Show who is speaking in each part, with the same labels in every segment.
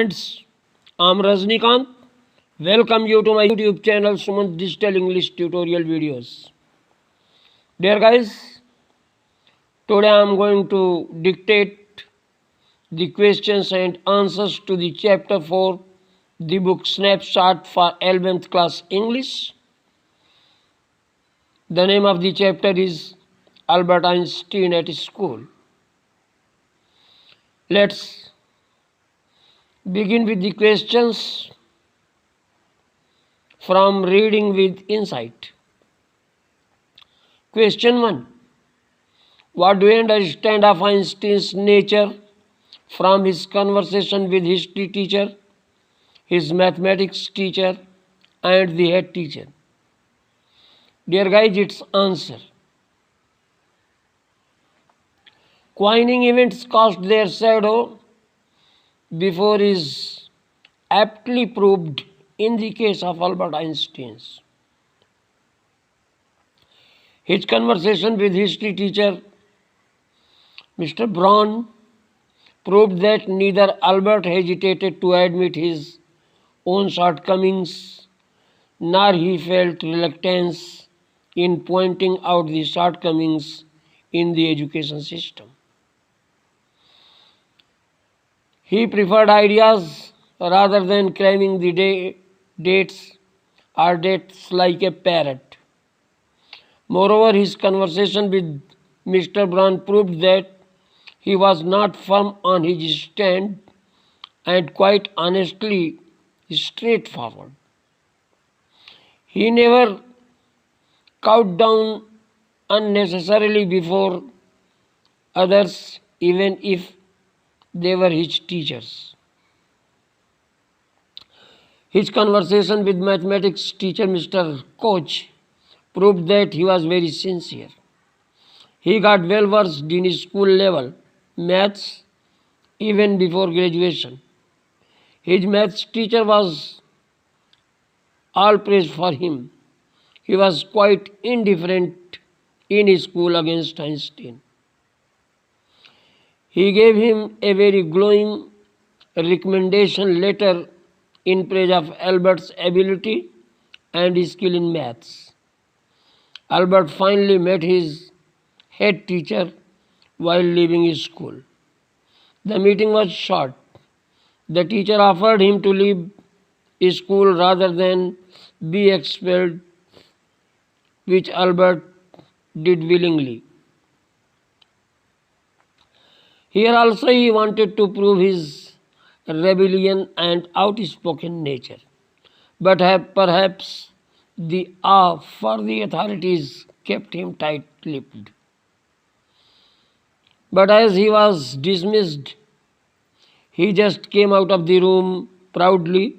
Speaker 1: friends, I'm Rajnikant. Welcome you to my YouTube channel Sumant Digital English Tutorial Videos. Dear guys, today I'm going to dictate the questions and answers to the chapter 4, the book Snapshot for 11th class English. The name of the chapter is Albert Einstein at School. Let's begin with the questions from Reading with Insight. Question 1. What do you understand of Einstein's nature from his conversation with history teacher, his mathematics teacher, and the head teacher? Dear guys, its answer. Coining events cast their shadow before is aptly proved in the case of Albert Einstein. His conversation with history teacher Mr. Braun proved that neither Albert hesitated to admit his own shortcomings, nor he felt reluctance in pointing out the shortcomings in the education system. He preferred ideas rather than cramming the dates like a parrot. Moreover, his conversation with Mr. Braun proved that he was not firm on his stand and quite honestly straightforward. He never cowed down unnecessarily before others, even if they were his teachers. His conversation with mathematics teacher Mr. Koch proved that he was very sincere. He got well versed in his school level maths even before graduation. His maths teacher was all praise for him. He was quite indifferent in his school against Einstein. He gave him a very glowing recommendation letter in praise of Albert's ability and skill in maths. Albert finally met his head teacher while leaving his school. The meeting was short. The teacher offered him to leave his school rather than be expelled, which Albert did willingly. Here also he wanted to prove his rebellion and outspoken nature, but perhaps the awe for the authorities kept him tight-lipped. But as he was dismissed, he just came out of the room proudly,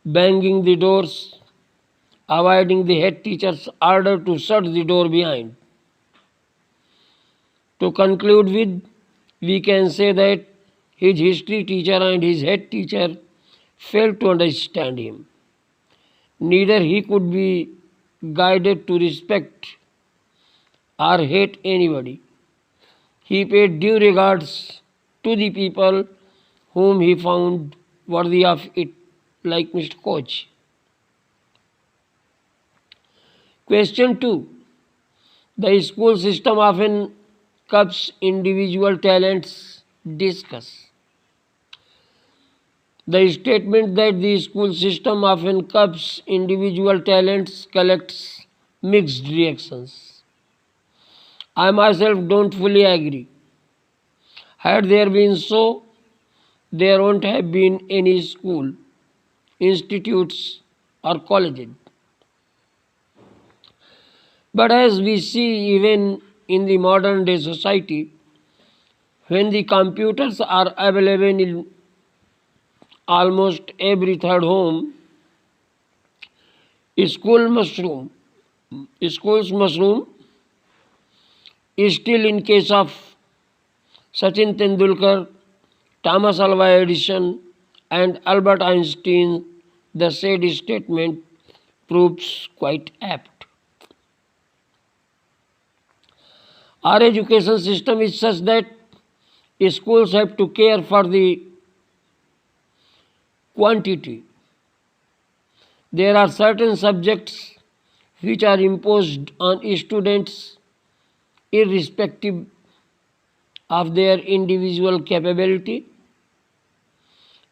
Speaker 1: banging the doors, avoiding the head teacher's order to shut the door behind. To conclude with, we can say that his history teacher and his head teacher failed to understand him. Neither he could be guided to respect or hate anybody. He paid due regards to the people whom he found worthy of it, like Mr. Koch. Question 2. The school system often curbs individual talents. Discuss. The statement that the school system often curbs individual talents collects mixed reactions. I myself don't fully agree. Had there been so, there won't have been any school, institutes, or colleges. But as we see even in the modern day society, when the computers are available in almost every third home, schools mushroom is still in case of Sachin Tendulkar, Thomas Alva Edison, and Albert Einstein. The said statement proves quite apt. Our education system is such that schools have to care for the quantity. There are certain subjects which are imposed on students irrespective of their individual capability,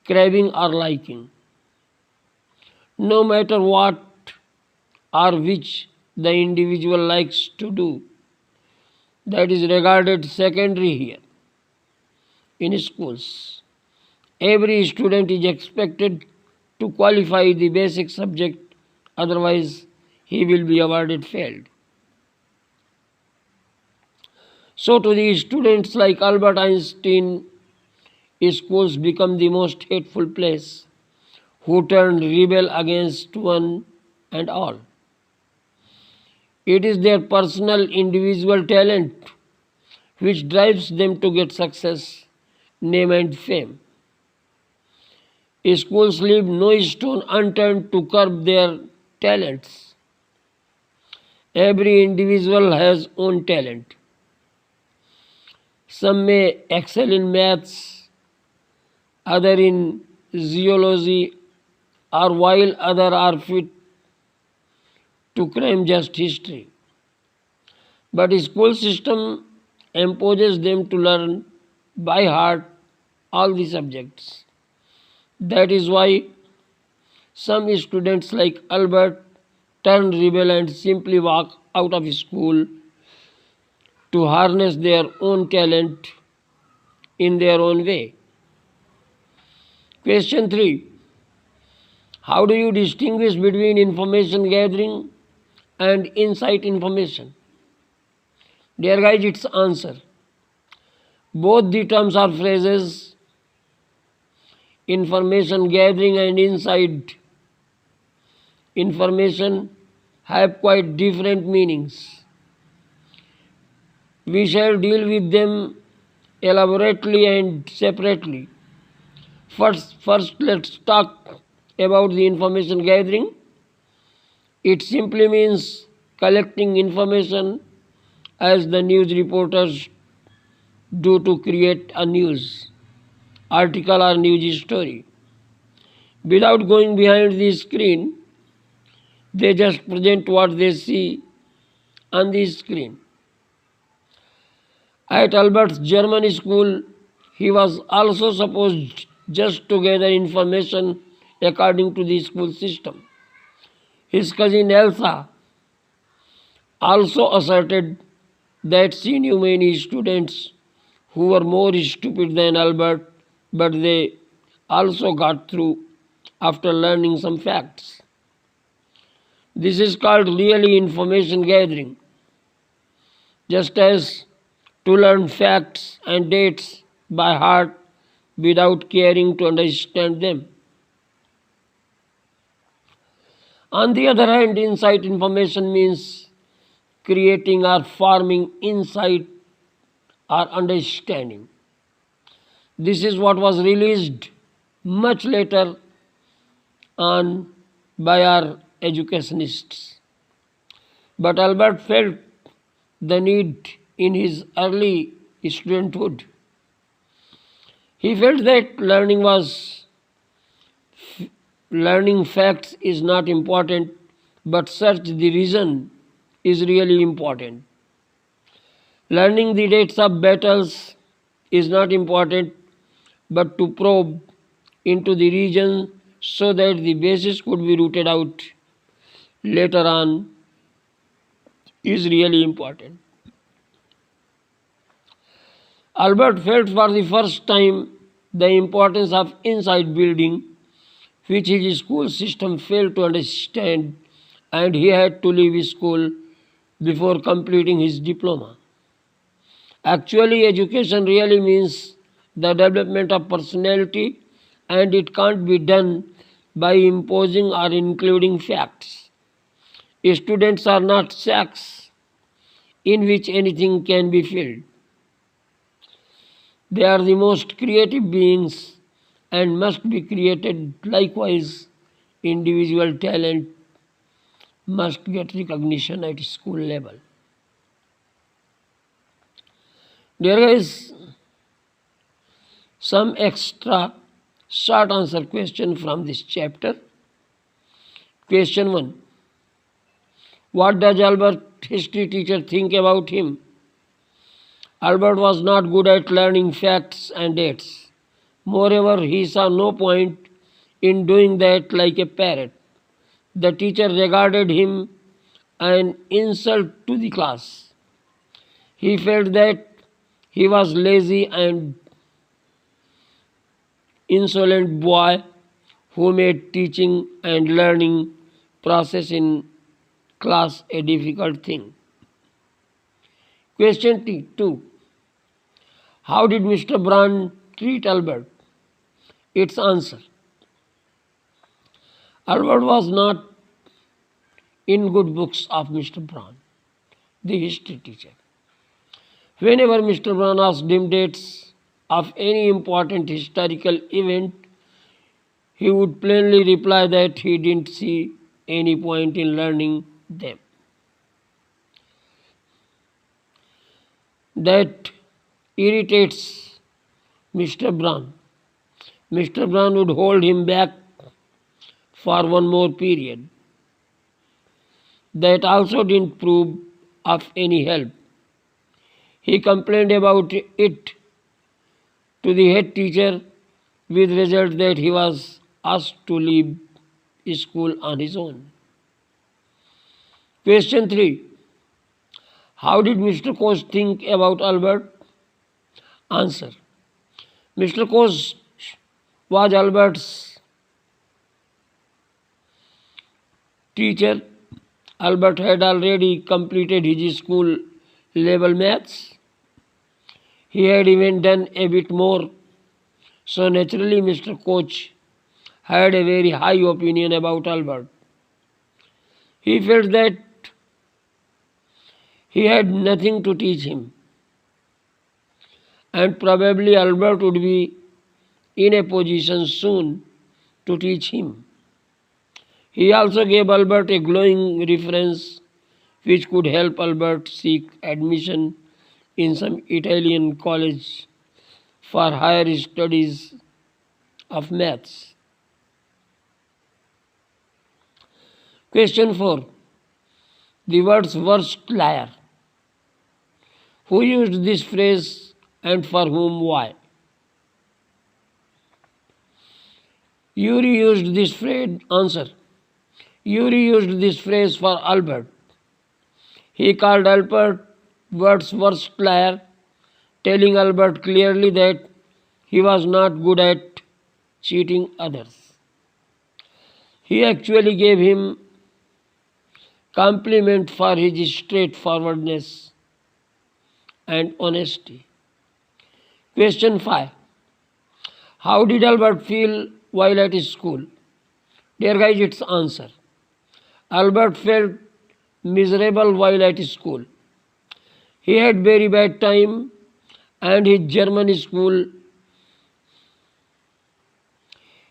Speaker 1: craving or liking. No matter what or which the individual likes to do, that is regarded secondary here in schools. Every student is expected to qualify the basic subject, otherwise he will be awarded failed. So to the students like Albert Einstein, schools become the most hateful place, who turn rebel against one and all. It is their personal individual talent which drives them to get success, name and fame. Schools leave no stone unturned to curb their talents. Every individual has own talent. Some may excel in maths, other in zoology, or while other are fit to crime just history. But the school system imposes them to learn by heart all the subjects. That is why some students like Albert turn rebel and simply walk out of school to harness their own talent in their own way. Question 3. How do you distinguish between information gathering and insight information? Dear guys, its answer. Both the terms are phrases. Information gathering and insight information have quite different meanings. We shall deal with them elaborately and separately. First let's talk about the information gathering. It simply means collecting information as the news reporters do to create a news article or news story. Without going behind the screen, they just present what they see on the screen. At Albert's German school, he was also supposed just to gather information according to the school system. His cousin Elsa also asserted that she knew many students who were more stupid than Albert, but they also got through after learning some facts. This is called really information gathering. Just as to learn facts and dates by heart without caring to understand them. On the other hand, insight information means creating or forming insight or understanding. This is what was released much later on by our educationists. But Albert felt the need in his early studenthood. He felt that learning facts is not important, but search the reason is really important. Learning the dates of battles is not important, but to probe into the region so that the basis could be rooted out later on is really important. Albert felt for the first time the importance of insight building, which his school system failed to understand, and he had to leave school before completing his diploma. Actually, education really means the development of personality, and it can't be done by imposing or including facts. Students are not sacks in which anything can be filled. They are the most creative beings and must be created. Likewise, individual talent must get recognition at school level. There is some extra Short answer question from this chapter. Question 1. What does Albert, history teacher, think about him? Albert was not good at learning facts and dates. Moreover, he saw no point in doing that like a parrot. The teacher regarded him an insult to the class. He felt that he was lazy and insolent boy who made teaching and learning process in class a difficult thing. Question 2. How did Mr. Brown treat Albert? Its answer. Albert was not in good books of Mr. Brown, the history teacher. Whenever Mr. Brown asked him dates of any important historical event, he would plainly reply that he didn't see any point in learning them. That irritates Mr. Brown. Mr. Brown would hold him back for one more period. That also didn't prove of any help. He complained about it to the head teacher with result that he was asked to leave school on his own. Question 3. How did Mr. Coase think about Albert? Answer. Mr. Coase was Albert's teacher. Albert had already completed his school level maths. He had even done a bit more. So naturally Mr. Coase had a very high opinion about Albert. He felt that he had nothing to teach him, and probably Albert would be in a position soon to teach him. He also gave Albert a glowing reference which could help Albert seek admission in some Italian college for higher studies of maths. Question 4. The words worst liar. Who used this phrase and for whom? Why? Urey used this phrase. Answer. Urey used this phrase for Albert. He called Albert world's worst liar, telling Albert clearly that he was not good at cheating others. He actually gave him compliment for his straightforwardness and honesty. Question 5. How did Albert feel while at his school? Dear guys, its answer. Albert felt miserable while at his school. He had very bad time, and his German school,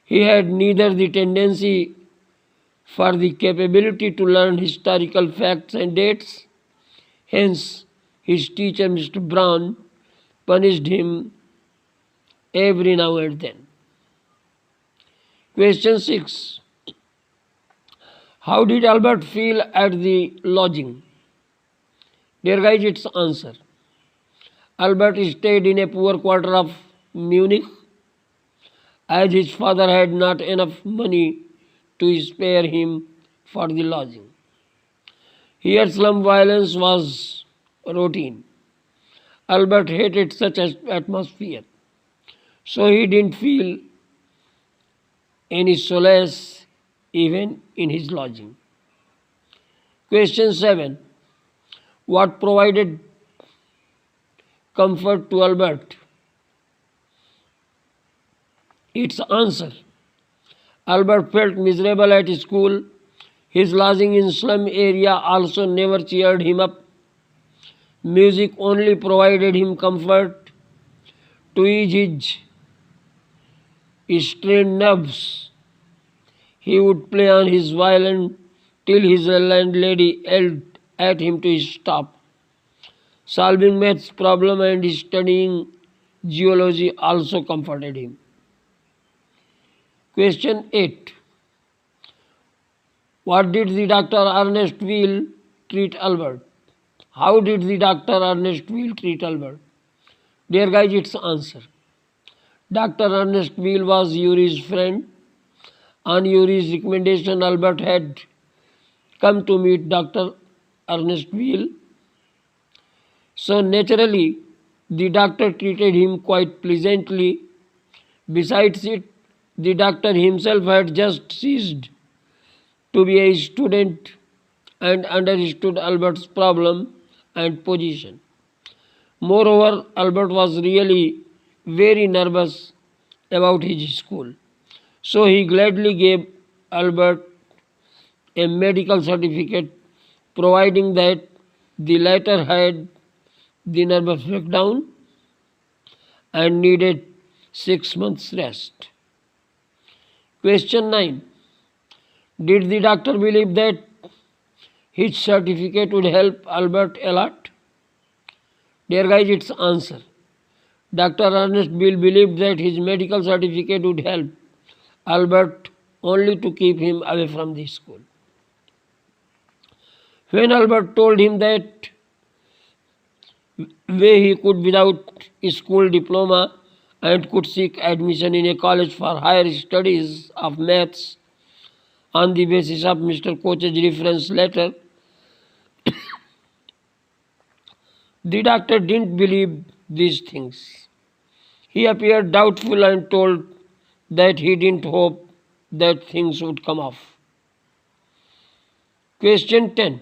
Speaker 1: he had neither the tendency for the capability to learn historical facts and dates. Hence, his teacher, Mr. Brown, punished him every now and then. Question 6. How did Albert feel at the lodging? Dear guys, its answer. Albert stayed in a poor quarter of Munich, as his father had not enough money to spare him for the lodging. Here slum violence was routine. Albert hated such an atmosphere, so he didn't feel any solace even in his lodging. Question 7. What provided comfort to Albert? Its answer. Albert felt miserable at school. His lodging in slum area also never cheered him up. Music only provided him comfort to ease his strained nerves. He would play on his violin till his landlady yelled at him to stop. Solving maths problem and studying geology also comforted him. Question 8. What did the Dr. Ernest Weil treat Albert? How did the Dr. Ernest Weil treat Albert? Dear guys, its answer. Dr. Ernest Weil was Yuri's friend. On Yuri's recommendation, Albert had come to meet Dr. Ernest Weil. So naturally, the doctor treated him quite pleasantly. Besides it, the doctor himself had just ceased to be a student and understood Albert's problem and position. Moreover, Albert was really very nervous about his school. So he gladly gave Albert a medical certificate providing that the latter had the nervous breakdown and needed 6 months rest. Question 9. Did the doctor believe that his certificate would help Albert a lot? Dear guys, its answer. Dr. Ernest Weil believed that his medical certificate would help Albert only to keep him away from the school. When Albert told him that way he could without a school diploma and could seek admission in a college for higher studies of maths on the basis of Mr. Koch's reference letter, the doctor didn't believe these things. He appeared doubtful and told that he didn't hope that things would come off. Question 10.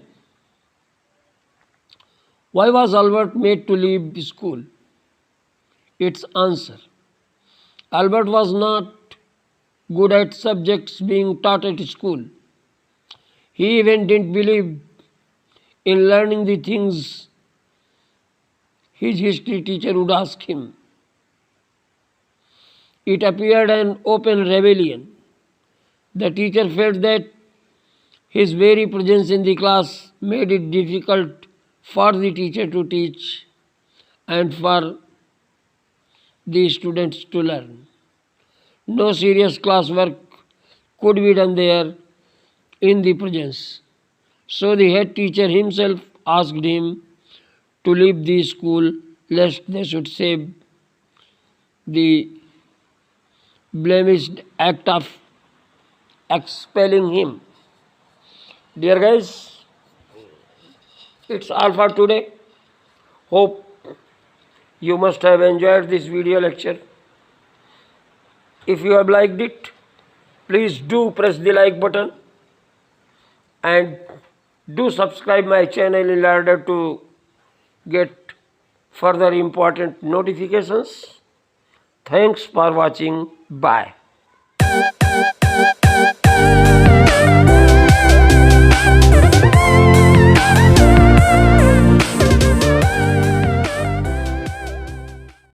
Speaker 1: Why was Albert made to leave the school? Its answer. Albert was not good at subjects being taught at school. He even didn't believe in learning the things his history teacher would ask him. It appeared an open rebellion. The teacher felt that his very presence in the class made it difficult for the teacher to teach and for the students to learn. No serious classwork could be done there in the presence. So the head teacher himself asked him to leave the school lest they should save the blemished act of expelling him. Dear guys, it's all for today. Hope you must have enjoyed this video lecture. If you have liked it, please do press the like button and do subscribe my channel in order to get further important notifications. Thanks for watching. Bye.